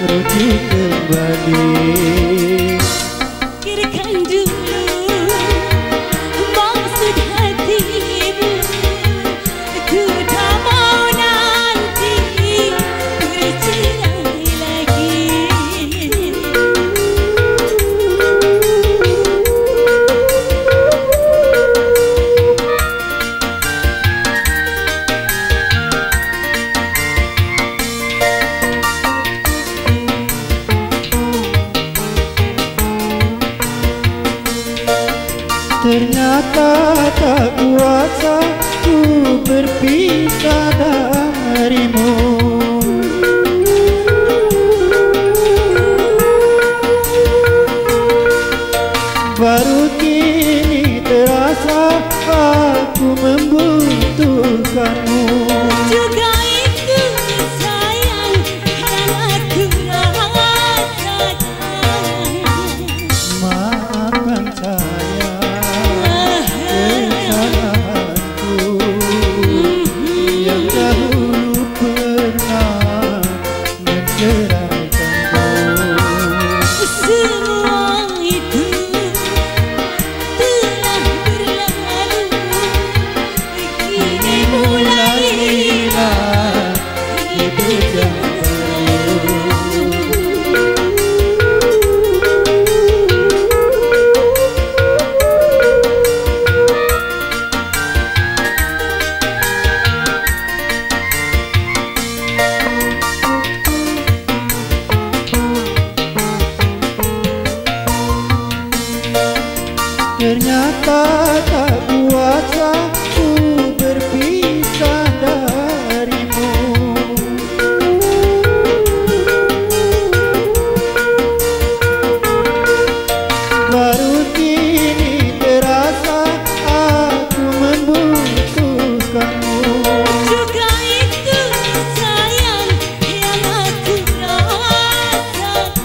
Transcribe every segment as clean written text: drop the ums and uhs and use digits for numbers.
rujuk kembali. Pikirkan dulu maksud hatimu, ku tak mau nanti bercerai lagi. Ternyata tak kuasa ku berpisah darimu. Baru kini terasa aku membutuhkanmu. Juga itu sayang yang aku rasakan. Maafkan saya kesalahanku yang dahulu pernah menceraikanmu. Semua itu telah berlalu, kini mulailah hidup yang baru. Ternyata tak kuasa ku berpisah darimu. Baru kini terasa aku membutuhkanmu. Juga itu sayang yang aku rasakan.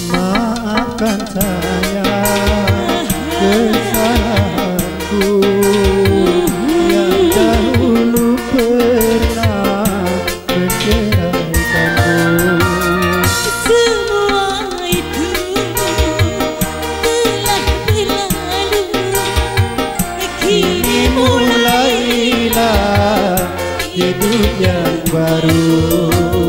Maafkan saya kesalahanku yang dahulu pernah menceraikanmu. Semua itu telah berlalu, kini Mulailah hidup yang baru.